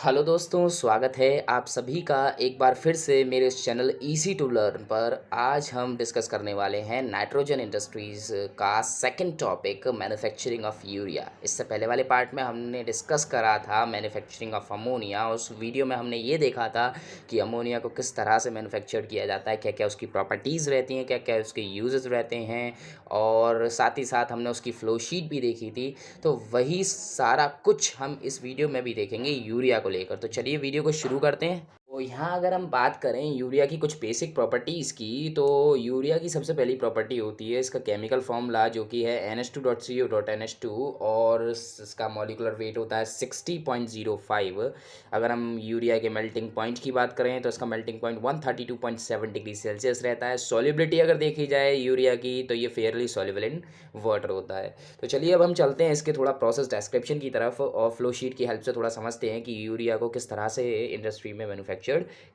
Hello दोस्तों, स्वागत है आप सभी का एक बार फिर से मेरे इस चैनल इजी टू लर्न पर। आज हम डिस्कस करने वाले हैं नाइट्रोजन इंडस्ट्रीज़ का second topic, manufacturing of urea. इससे पहले वाले पार्ट में हमने डिस्कस करा था मैन्युफैक्चरिंग ऑफ अमोनिया। उस वीडियो में हमने ये देखा था कि अमोनिया को किस तरह से मैन्युफैक्चर किया जाता है, क्या क्या उसकी प्रॉपर्टीज़ रहती हैं, क्या क्या उसके यूजेस रहते हैं, और साथ ही साथ हमने उसकी फ़्लो शीट भी देखी थी। तो वही सारा कुछ हम इस वीडियो में भी देखेंगे यूरिया को लेकर। तो चलिए वीडियो को शुरू करते हैं। तो यहाँ अगर हम बात करें यूरिया की कुछ बेसिक प्रॉपर्टीज़ की, तो यूरिया की सबसे पहली प्रॉपर्टी होती है इसका केमिकल फॉर्मूला, जो कि है NH2.CO.NH2, और इसका मॉलिक्यूलर वेट होता है 60.05। अगर हम यूरिया के मेल्टिंग पॉइंट की बात करें तो इसका मेल्टिंग पॉइंट 132.7 डिग्री सेल्सियस रहता है। सॉल्युबिलिटी अगर देखी जाए यूरिया की तो ये फेयरली सॉल्युबल इन वाटर होता है। तो चलिए अब हम चलते हैं इसके थोड़ा प्रोसेस डिस्क्रिप्शन की तरफ और फ्लो शीट की हेल्प से थोड़ा समझते हैं कि यूरिया को किस तरह से इंडस्ट्री में मैन्युफैक्चर्ड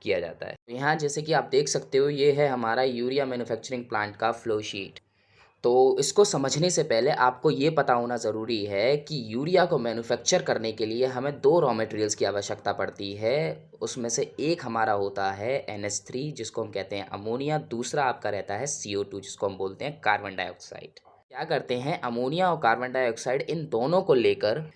किया जाता है। तो यहाँ जैसे कि आप देख सकते हो, ये है हमारा यूरिया मैन्युफैक्चरिंग प्लांट का फ्लो शीट। तो इसको समझने से पहले आपको ये पता होना ज़रूरी है कि यूरिया को मैन्युफैक्चर करने के लिए हमें दो रॉ मटेरियल्स की आवश्यकता पड़ती है। उसमें से एक हमारा होता है NH3, जिसको हम कहते हैं अमोनिया। दूसरा आपका रहता है CO2, जिसको हम बोलते हैं कार्बन डाइऑक्साइड। क्या करते हैं, अमोनिया और कार्बन डाइऑक्साइड इन दोनों को लेकर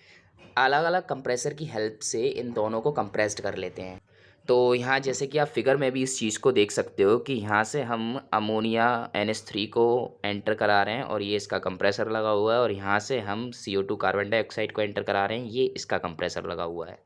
अलग अलग कंप्रेसर की हेल्प से इन दोनों को कंप्रेस्ड कर लेते हैं। तो यहाँ जैसे कि आप फिगर में भी इस चीज़ को देख सकते हो कि यहाँ से हम अमोनिया NH3 को एंटर करा रहे हैं और ये इसका कंप्रेसर लगा हुआ है, और यहाँ से हम CO2 कार्बन डाइऑक्साइड को एंटर करा रहे हैं, ये इसका कंप्रेसर लगा हुआ है।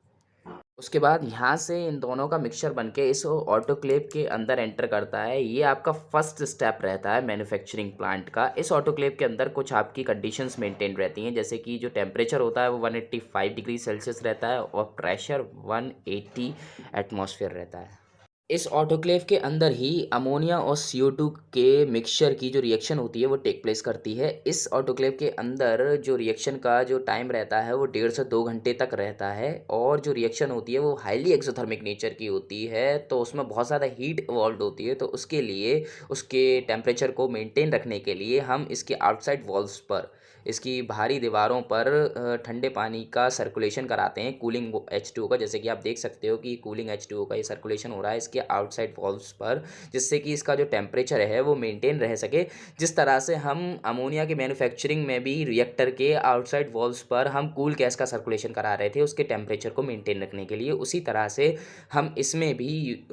उसके बाद यहाँ से इन दोनों का मिक्सचर बनके इस ऑटोक्लेव के अंदर एंटर करता है। ये आपका फर्स्ट स्टेप रहता है मैन्युफैक्चरिंग प्लांट का। इस ऑटोक्लेव के अंदर कुछ आपकी कंडीशंस मेंटेन रहती हैं, जैसे कि जो टेम्परेचर होता है वो 185 डिग्री सेल्सियस रहता है और प्रेशर 180 एटमॉस्फेयर रहता है। इस ऑटोक्लेव के अंदर ही अमोनिया और CO2 के मिक्सचर की जो रिएक्शन होती है वो टेक प्लेस करती है। इस ऑटोक्लेव के अंदर जो रिएक्शन का जो टाइम रहता है वो 1.5 से 2 घंटे तक रहता है, और जो रिएक्शन होती है वो हाईली एक्सोथर्मिक नेचर की होती है। तो उसमें बहुत ज़्यादा हीट इवॉल्व होती है। तो उसके लिए उसके टेम्परेचर को मेंटेन रखने के लिए हम इसके आउटसाइड वॉल्स पर, इसकी बाहरी दीवारों पर ठंडे पानी का सर्कुलेशन कराते हैं, कूलिंग H2O का। जैसे कि आप देख सकते हो कि कूलिंग H2O का ये सर्कुलेशन हो रहा है इसके आउटसाइड वॉल्व्स पर, जिससे कि इसका जो टेम्परेचर है वो मेंटेन रह सके। जिस तरह से हम अमोनिया की मैन्युफैक्चरिंग में भी रिएक्टर के आउटसाइड वॉल्व्स पर हम कूल गैस का सर्कुलेशन करा रहे थे उसके टेम्परेचर को मेंटेन रखने के लिए, उसी तरह से हम इसमें भी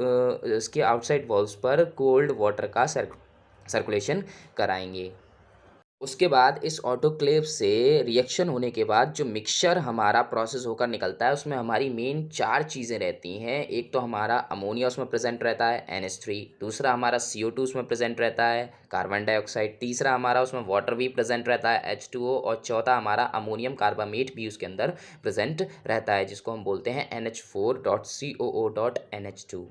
इसके आउटसाइड वॉल्व्स पर कोल्ड वाटर का सर्कुलेशन कराएंगे। उसके बाद इस ऑटोक्लेव से रिएक्शन होने के बाद जो मिक्सचर हमारा प्रोसेस होकर निकलता है उसमें हमारी मेन 4 चीज़ें रहती हैं। एक तो हमारा अमोनिया उसमें प्रेजेंट रहता है NH3, दूसरा हमारा CO2 उसमें प्रेजेंट रहता है कार्बन डाइऑक्साइड, तीसरा हमारा उसमें वाटर भी प्रेजेंट रहता है H2O, और चौथा हमारा अमोनियम कार्बामेट भी उसके अंदर प्रेजेंट रहता है, जिसको हम बोलते हैं NH4.COO.NH2।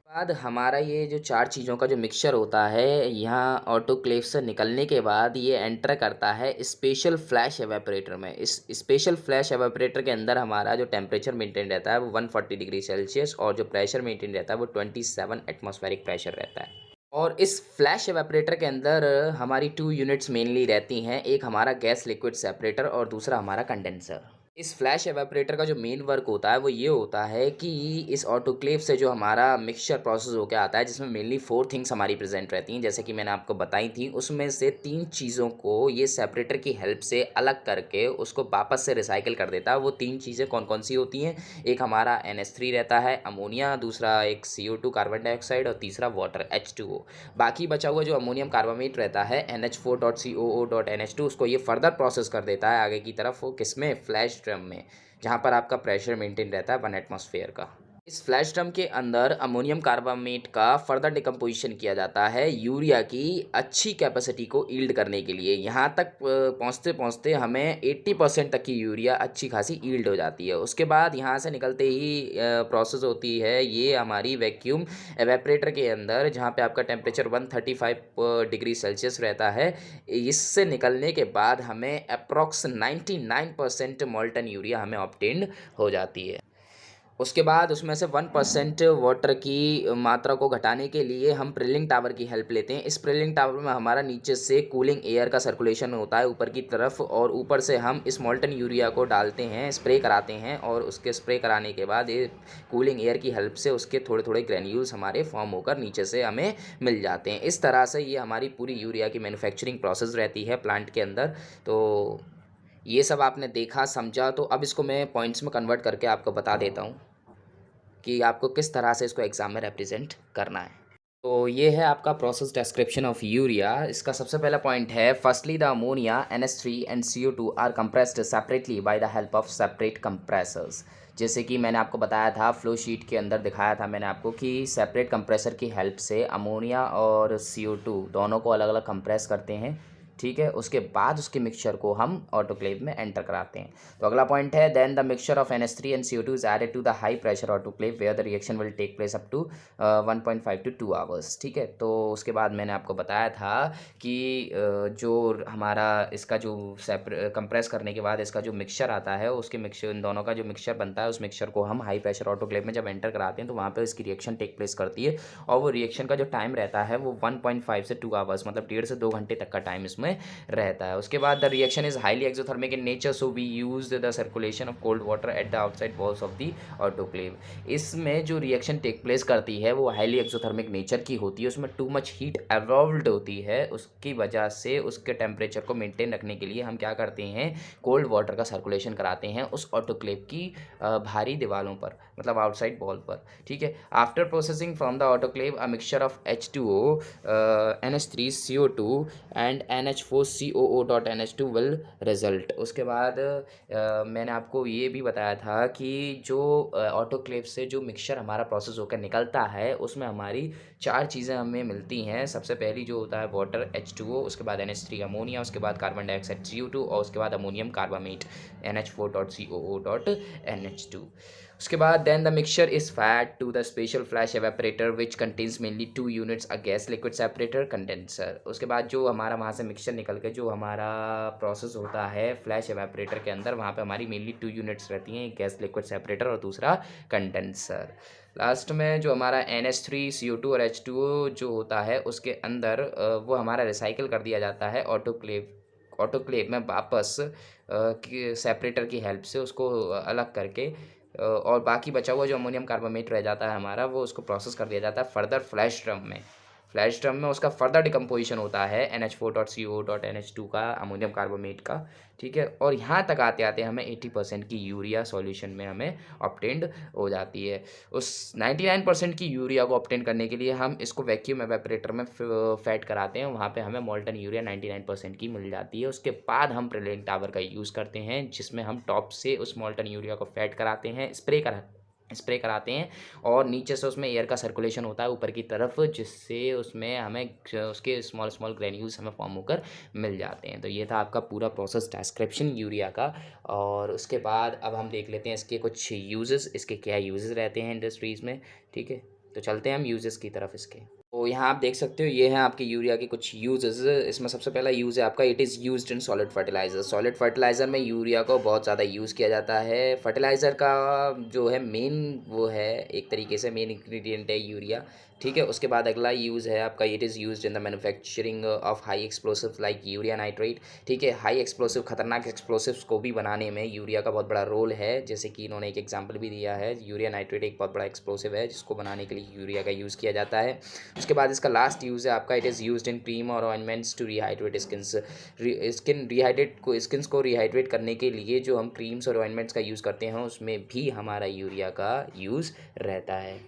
बाद हमारा ये जो 4 चीज़ों का जो मिक्सचर होता है, यहाँ ऑटोक्लेव से निकलने के बाद ये एंटर करता है स्पेशल फ्लैश एवापोरेटर में। इस स्पेशल फ्लैश एवापोरेटर के अंदर हमारा जो टेम्परेचर मेंटेन रहता है वो 140 डिग्री सेल्सियस, और जो प्रेशर मेंटेन रहता है वो 27 एटमॉस्फेरिक प्रेशर रहता है। और इस फ्लैश एवापोरेटर के अंदर हमारी 2 यूनिट्स मेनली रहती हैं, एक हमारा गैस लिक्विड सेपरेटर और दूसरा हमारा कंडेंसर। इस फ्लैश एवापोरेटर का जो मेन वर्क होता है वो ये होता है कि इस ऑटोक्लेव से जो हमारा मिक्सचर प्रोसेस होकर आता है, जिसमें मेनली 4 थिंग्स हमारी प्रेजेंट रहती हैं, जैसे कि मैंने आपको बताई थी, उसमें से 3 चीज़ों को ये सेपरेटर की हेल्प से अलग करके उसको वापस से रिसाइकिल कर देता है। वो 3 चीज़ें कौन कौन सी होती हैं, एक हमारा NH3 रहता है अमोनिया, दूसरा एक CO2 कार्बन डाइऑक्साइड, और तीसरा वाटर H2O। बाकी बचा हुआ जो अमोनियम कार्बामेट रहता है NH4.COO.NH2, उसको ये फर्दर प्रोसेस कर देता है आगे की तरफ, वो किसमें, फ्लैश ड्रम में, जहाँ पर आपका प्रेशर मेंटेन रहता है 1 एटमॉस्फेयर का। इस फ्लैश ड्रम के अंदर अमोनियम कार्बामेट का फर्दर डिकम्पोजिशन किया जाता है यूरिया की अच्छी कैपेसिटी को ईल्ड करने के लिए। यहाँ तक पहुँचते पहुँचते हमें 80% तक की यूरिया अच्छी खासी ईल्ड हो जाती है। उसके बाद यहाँ से निकलते ही प्रोसेस होती है ये हमारी वैक्यूम एवेपरेटर के अंदर, जहाँ पे आपका टेम्परेचर 135 डिग्री सेल्सियस रहता है। इससे निकलने के बाद हमें अप्रॉक्स 99% मॉल्टन यूरिया हमें ऑब्टेन्ड हो जाती है। उसके बाद उसमें से 1% वाटर की मात्रा को घटाने के लिए हम प्रिलिंग टावर की हेल्प लेते हैं। इस प्रिलिंग टावर में हमारा नीचे से कूलिंग एयर का सर्कुलेशन होता है ऊपर की तरफ, और ऊपर से हम इस मोल्टन यूरिया को डालते हैं, स्प्रे कराते हैं, और उसके स्प्रे कराने के बाद ये कूलिंग एयर की हेल्प से उसके थोड़े थोड़े ग्रैन्यूल्स हमारे फॉर्म होकर नीचे से हमें मिल जाते हैं। इस तरह से ये हमारी पूरी यूरिया की मैन्युफैक्चरिंग प्रोसेस रहती है प्लांट के अंदर। तो ये सब आपने देखा, समझा, तो अब इसको मैं पॉइंट्स में कन्वर्ट करके आपको बता देता हूँ कि आपको किस तरह से इसको एग्ज़ाम में रिप्रेजेंट करना है। तो ये है आपका प्रोसेस डिस्क्रिप्शन ऑफ यूरिया। इसका सबसे पहला पॉइंट है, firstly the ammonia NH3 and CO2 are compressed separately by the help of separate compressors. जैसे कि मैंने आपको बताया था, फ्लो शीट के अंदर दिखाया था मैंने आपको कि सेपरेट कंप्रेसर की हेल्प से अमोनिया और CO2 दोनों को अलग अलग कंप्रेस करते हैं, ठीक है। उसके बाद उसके मिक्सचर को हम ऑटोक्लेव में एंटर कराते हैं। तो अगला पॉइंट है, then the mixture of NH3 and CO2 is added to the high pressure autoclave where the reaction will take place up to 1.5 to 2 hours, ठीक है। तो उसके बाद मैंने आपको बताया था कि जो हमारा इसका जो कंप्रेस करने के बाद इसका जो मिक्सचर आता है, उसके मिक्सचर, इन दोनों का जो मिक्सचर बनता है, उस मिक्सचर को हम हाई प्रेशर ऑटोक्लेव में जब एंटर कराते हैं तो वहाँ पर इसकी रिएक्शन टेक प्लेस करती है, और वो रिएक्शन का जो टाइम रहता है वो 1.5 से 2 आवर्स, मतलब 1.5 से 2 घंटे तक का टाइम इसमें रहता है। उसके बाद the reaction is highly exothermic in nature, so we use the circulation of cold water at the outside walls of the autoclave. इसमें जो रिएक्शन टेक प्लेस करती है वो हाईली एक्सोथर्मिक नेचर की होती है, उसमें टू मच हीट एवॉल्व्ड होती है। उसकी वजह से उसके टेम्परेचर को मेंटेन रखने के लिए हम क्या करते हैं, कोल्ड वाटर का सर्कुलेशन कराते हैं उस ऑटोक्लेव की भारी दीवारों पर, मतलब आउटसाइड वॉल पर, ठीक है। After processing from the autoclave a mixture of H2O, NH3 CO2 and NH4COO.NH2 will result. उसके बाद मैंने आपको ये भी बताया था कि जो ऑटोक्लेव से जो मिक्सचर हमारा प्रोसेस होकर निकलता है उसमें हमारी 4 चीज़ें हमें मिलती हैं। सबसे पहली जो होता है वाटर H2O, उसके बाद NH3 अमोनिया, उसके बाद कार्बन डाइऑक्साइड CO2, और उसके बाद अमोनियम कार्बामेट NH4.COO.NH2। उसके बाद then the mixture is fed to the special flash evaporator which contains mainly 2 units a gas liquid separator condenser. उसके बाद जो हमारा वहाँ से मिक्सचर निकल के जो हमारा प्रोसेस होता है फ्लैश एवेपरेटर के अंदर, वहाँ पे हमारी मेनली 2 यूनिट्स रहती हैं, एक गैस लिक्विड सेपरेटर और दूसरा कंडेंसर। लास्ट में जो हमारा NH3 CO2 और H2O जो होता है उसके अंदर वो हमारा रिसाइकिल कर दिया जाता है ऑटोक्लेव में वापस सेपरेटर की हेल्प से उसको अलग करके, और बाकी बचा हुआ जो अमोनियम कार्बामेट रह जाता है हमारा, वो उसको प्रोसेस कर दिया जाता है फर्दर फ्लैश ड्रम में उसका फर्दर डिकम्पोजिशन होता है NH4.CO.NH2 का, अमोनियम कार्बामेट का, ठीक है। और यहाँ तक आते आते हमें 80% की यूरिया सॉल्यूशन में हमें ऑब्टेन्ड हो जाती है। उस 99% की यूरिया को ऑब्टेन करने के लिए हम इसको वैक्यूम एवेपरेटर में फैट कराते हैं, वहाँ पे हमें मोल्टन यूरिया 99% की मिल जाती है। उसके बाद हम प्रिलिंग टावर का यूज़ करते हैं, जिसमें हम टॉप से उस मोल्टन यूरिया को फैट कराते हैं, स्प्रे कराते हैं, और नीचे से उसमें एयर का सर्कुलेशन होता है ऊपर की तरफ, जिससे उसमें हमें उसके स्मॉल स्मॉल ग्रैन्यूल्स हमें फॉर्म होकर मिल जाते हैं। तो ये था आपका पूरा प्रोसेस डिस्क्रिप्शन यूरिया का। और उसके बाद अब हम देख लेते हैं इसके कुछ यूजेस, इसके क्या यूजेस रहते हैं इंडस्ट्रीज़ में, ठीक है। तो चलते हैं हम यूजेस की तरफ इसके। तो यहाँ आप देख सकते हो, ये हैं आपके यूरिया के कुछ यूजेस। इसमें सबसे पहला यूज़ है आपका, it is used in solid fertiliser. Solid fertiliser में यूरिया को बहुत ज़्यादा यूज़ किया जाता है। फर्टिलाइज़र का जो है मेन, वो है एक तरीके से मेन इंग्रेडिएंट है यूरिया, ठीक है। उसके बाद अगला यूज़ है आपका, it is used in the manufacturing of high explosives like urea nitrate, ठीक है। हाई एक्सप्लोसिव, खतरनाक एक्सप्लोसिव्स को भी बनाने में यूरिया का बहुत बड़ा रोल है, जैसे कि इन्होंने एक एग्जाम्पल भी दिया है। यूरिया नाइट्रेट एक बहुत बड़ा एक्सप्लोसिव है जिसको बनाने के लिए यूरिया का यूज़ किया जाता है। उसके बाद इसका लास्ट यूज़ है आपका, it is used in cream और ऑइंटमेंट्स टू रिहाइड्रेट स्किन्स को रिहाइड्रेट करने के लिए जो हम क्रीम्स और ऑइंटमेंट्स का यूज़ करते हैं उसमें भी हमारा यूरिया का यूज़ रहता है।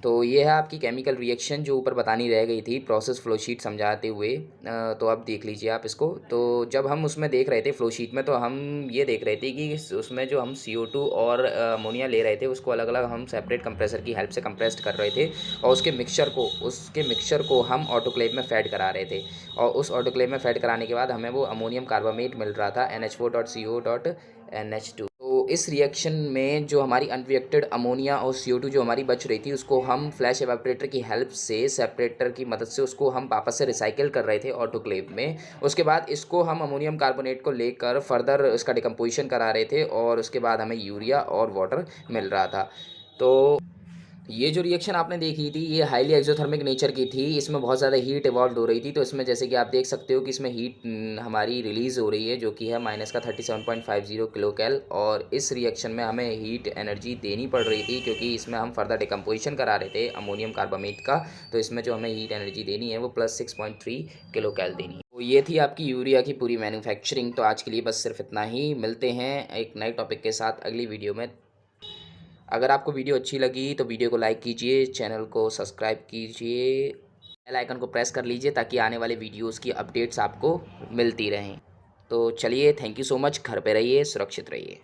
तो ये है आपकी केमिकल रिएक्शन जो ऊपर बतानी रह गई थी प्रोसेस फ्लो शीट समझाते हुए। तो अब देख लीजिए आप इसको। तो जब हम उसमें देख रहे थे फ्लो शीट में, तो हम ये देख रहे थे कि उसमें जो हम CO2 और अमोनिया ले रहे थे उसको अलग अलग हम सेपरेट कंप्रेसर की हेल्प से कंप्रेस्ड कर रहे थे, और उसके मिक्सचर को हम ऑटोक्लेव में फैड करा रहे थे, और उस ऑटोक्लेव में फैड कराने के बाद हमें वो अमोनियम कार्बामेट मिल रहा था NH4.CO.NH2। तो इस रिएक्शन में जो हमारी अनरिएक्टेड अमोनिया और CO2 जो हमारी बच रही थी, उसको हम फ्लैश एवापोरेटर की हेल्प से, सेपरेटर की मदद से उसको हम वापस से रिसाइकिल कर रहे थे ऑटोक्लेव में। उसके बाद इसको हम अमोनियम कार्बोनेट को लेकर फर्दर इसका डिकम्पोजिशन करा रहे थे और उसके बाद हमें यूरिया और वाटर मिल रहा था। तो ये जो रिएक्शन आपने देखी थी, ये हाईली एक्ज़ोथर्मिक नेचर की थी। इसमें बहुत ज़्यादा हीट इवॉल्व हो रही थी। तो इसमें जैसे कि आप देख सकते हो कि इसमें हीट हमारी रिलीज़ हो रही है, जो कि है माइनस का 37.50 किलो कैल। और इस रिएक्शन में हमें हीट एनर्जी देनी पड़ रही थी, क्योंकि इसमें हम फर्दर डिकम्पोजिशन करा रहे थे अमोनियम कार्बामेट का। तो इसमें जो हमें हीट एनर्जी देनी है वो प्लस 6.3 किलो कैल देनी है। तो ये थी आपकी यूरिया की पूरी मैन्युफैक्चरिंग। तो आज के लिए बस सिर्फ इतना ही। मिलते हैं एक नए टॉपिक के साथ अगली वीडियो में। अगर आपको वीडियो अच्छी लगी तो वीडियो को लाइक कीजिए, चैनल को सब्सक्राइब कीजिए, बेल आइकन को प्रेस कर लीजिए ताकि आने वाले वीडियोस की अपडेट्स आपको मिलती रहें। तो चलिए, थैंक यू सो मच। घर पे रहिए, सुरक्षित रहिए।